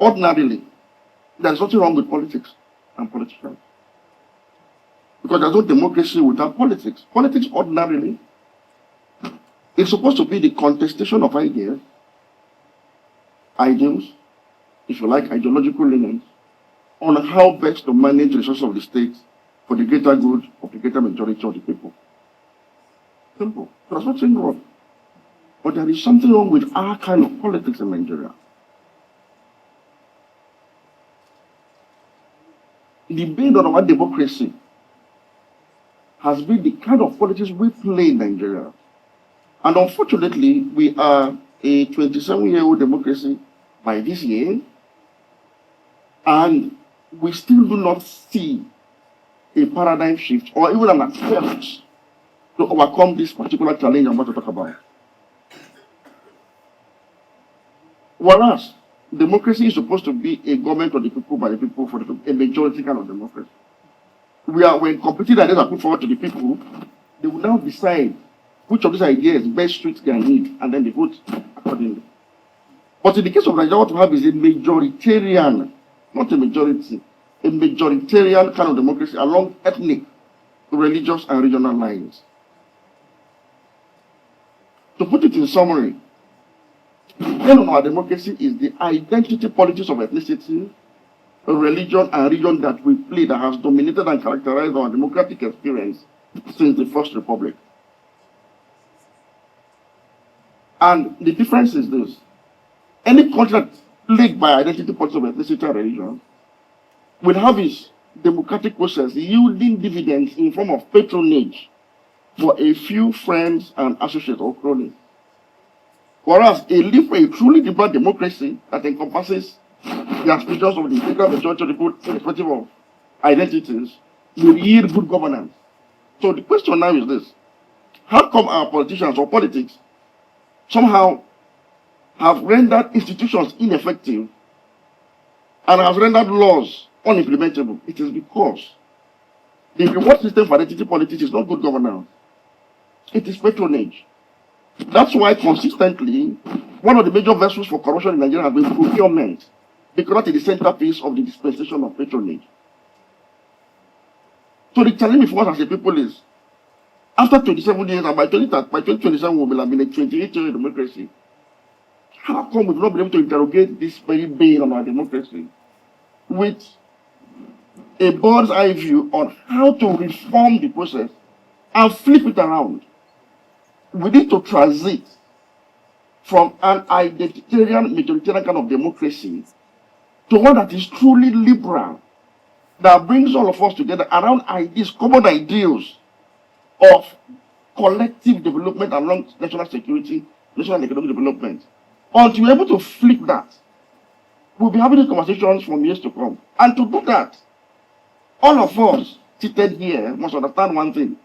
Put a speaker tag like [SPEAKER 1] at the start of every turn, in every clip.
[SPEAKER 1] Ordinarily, there's nothing wrong with politics and politicians. Because there's no democracy without politics. Politics, ordinarily, is supposed to be the contestation of ideas, ideals, if you like, ideological leanings, on how best to manage the resources of the state for the greater good of the greater majority of the people. Simple. There's nothing wrong. But there is something wrong with our kind of politics in Nigeria. The bane on our democracy has been the kind of politics we play in Nigeria. And unfortunately, we are a 27-year-old democracy by this year, and we still do not see a paradigm shift or even an attempt to overcome this particular challenge I'm about to talk about. Whereas democracy is supposed to be a government of the people, by the people, for the people, a majority kind of democracy. When competing ideas are put forward to the people, they will now decide which of these ideas best suits their need, and then they vote accordingly. But in the case of Nigeria, what we have is a majoritarian, not a majority, a majoritarian kind of democracy along ethnic, religious, and regional lines. To put it in summary, the end of our democracy is the identity politics of ethnicity, religion, and region that we play that has dominated and characterized our democratic experience since the First Republic. And the difference is this. Any country that's plagued by identity politics of ethnicity and religion will have its democratic process yielding dividends in form of patronage for a few friends and associates or cronies. Whereas a truly liberal democracy that encompasses the aspirations of the greater majority of the people, irrespective of identities, will yield good governance. So the question now is this: how come our politicians or politics somehow have rendered institutions ineffective and have rendered laws unimplementable? It is because the reward system for identity politics is not good governance. It is patronage. That's why consistently, one of the major vessels for corruption in Nigeria has been procurement, because that is the centerpiece of the dispensation of patronage. So the challenge for us as a people is, after 27 years, and by 2027 we will have been a 28-year democracy, how come we've not been able to interrogate this very bane on our democracy with a bird's eye view on how to reform the process and flip it around? We need to transit from an identitarian, majoritarian kind of democracy to one that is truly liberal, that brings all of us together around ideas, common ideals of collective development along national security, national and economic development. Until we're able to flip that, we'll be having these conversations from years to come. And to do that, all of us seated here must understand one thing.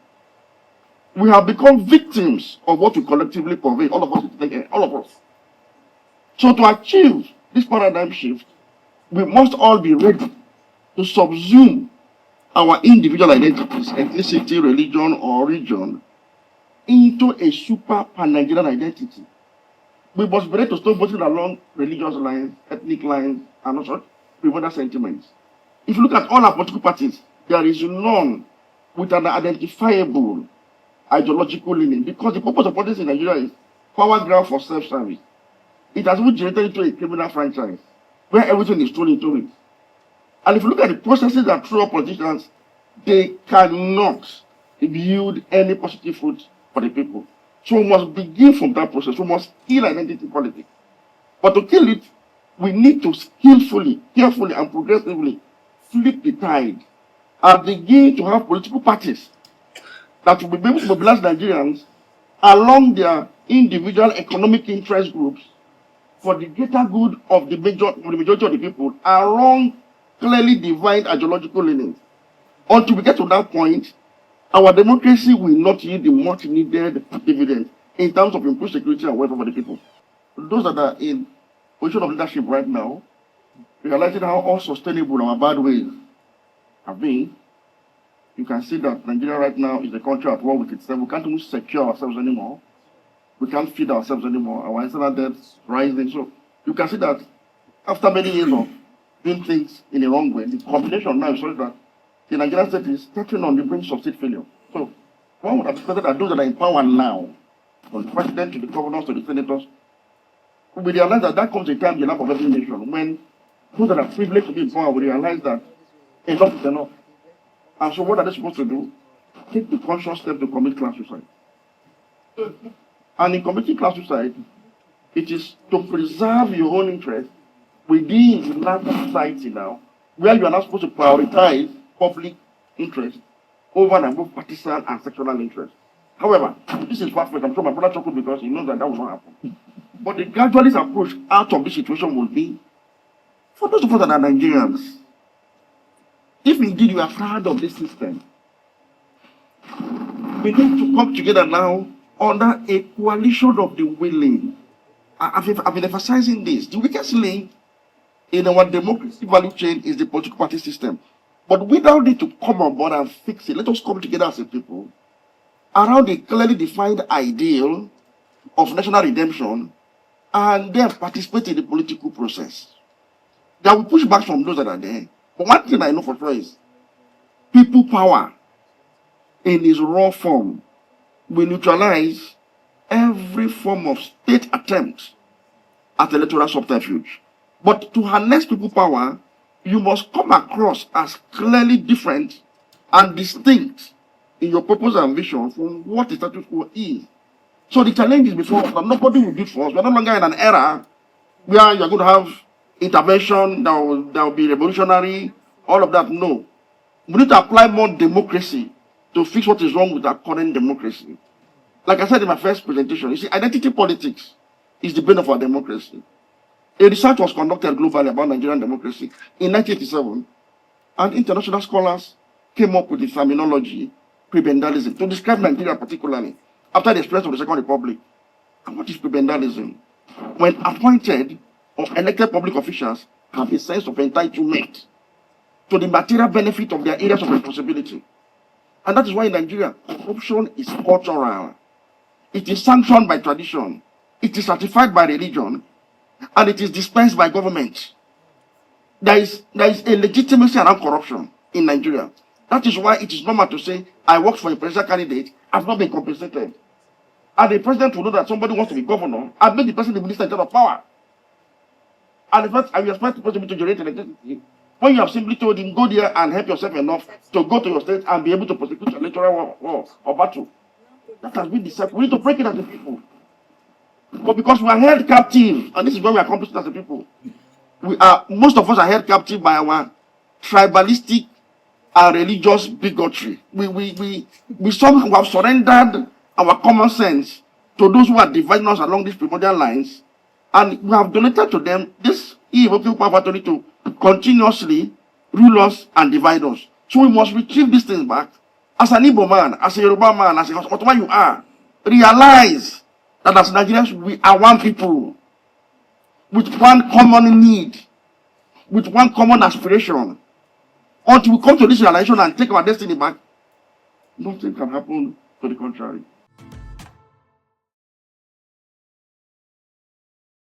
[SPEAKER 1] We have become victims of what we collectively convey, all of us seated here, all of us. So to achieve this paradigm shift, we must all be ready to subsume our individual identities, ethnicity, religion, or region, into a super Pan-Nigerian identity. We must be ready to stop voting along religious lines, ethnic lines, and also other sentiments. If you look at all our political parties, there is none with an identifiable ideological leaning, because the purpose of politics in Nigeria is power grab for self-service. It has been generated into a criminal franchise where everything is thrown into it. And if you look at the processes that throw up politicians, they cannot yield any positive fruit for the people. So we must begin from that process. We must kill identity politics. But to kill it, we need to skillfully, carefully, and progressively flip the tide and begin to have political parties that will be able to mobilize Nigerians along their individual economic interest groups for the greater good of the majority of the people along clearly defined ideological leanings. Until we get to that point, our democracy will not yield the much needed dividend in terms of improved security and welfare for the people. Those that are in position of leadership right now, realizing how unsustainable our bad ways have been, you can see that Nigeria right now is a country at war with itself. We can't even secure ourselves anymore. We can't feed ourselves anymore. Our external debts rising. So you can see that after many years of doing things in a wrong way, the combination now is such that the Nigerian state is touching on the brink of state failure. So one would have expected that those that are in power now, from the president to the governors to the senators, we realize that that comes a time in the life of every nation when those that are privileged to be in power will realize that enough is enough. And so what are they supposed to do? Take the conscious step to commit class suicide. And in committing class suicide, it is to preserve your own interest within the larger society now, where you are not supposed to prioritize public interest over and above partisan and sectional interest. However, this is far-fetched. I'm sure my brother chuckled because he knows that will not happen. But the gradualist approach out of this situation will be, for those of us that are Nigerians, if indeed you are proud of this system, we need to come together now under a coalition of the willing. I've been emphasizing this. The weakest link in our democracy value chain is the political party system. But we don't need to come on board and fix it. Let us come together as a people around a clearly defined ideal of national redemption and then participate in the political process. There will push back from those that are there. But one thing I know for sure is people power in its raw form will neutralize every form of state attempt at electoral subterfuge. But to harness people power, you must come across as clearly different and distinct in your purpose and vision from what the status quo is. So the challenge is before us, that nobody will do it for us. We are no longer in an era where you are going to have intervention that will be revolutionary, all of that. No. We need to apply more democracy to fix what is wrong with our current democracy. Like I said in my first presentation, you see, identity politics is the bane of our democracy. A research was conducted globally about Nigerian democracy in 1987, and international scholars came up with the terminology Prebendalism to describe Nigeria particularly after the experience of the Second Republic. And what is Prebendalism? When appointed or elected public officials have a sense of entitlement to the material benefit of their areas of responsibility. And that is why in Nigeria, corruption is cultural. It is sanctioned by tradition. It is certified by religion. And it is dispensed by government. There is a legitimacy around corruption in Nigeria. That is why it is normal to say, I worked for a presidential candidate, I've not been compensated. And the president will know that somebody wants to be governor, and make the person the minister in charge of power. And in fact, you expect the person to generate electricity when you have simply told him, go there and help yourself enough to go to your state and be able to prosecute electoral war or battle. That has been deceptive. We need to break it as a people. But because we are held captive, and this is what we accomplish as a people, most of us are held captive by our tribalistic and religious bigotry. We somehow have surrendered our common sense to those who are dividing us along these primordial lines, and we have donated to them this irrevocable power to continuously rule us and divide us. So we must retrieve these things back. As an Igbo man, as a Yoruba man, as whatever you are, realize that as Nigerians, we are one people with one common need, with one common aspiration. Until we come to this realization and take our destiny back, nothing can happen to the contrary.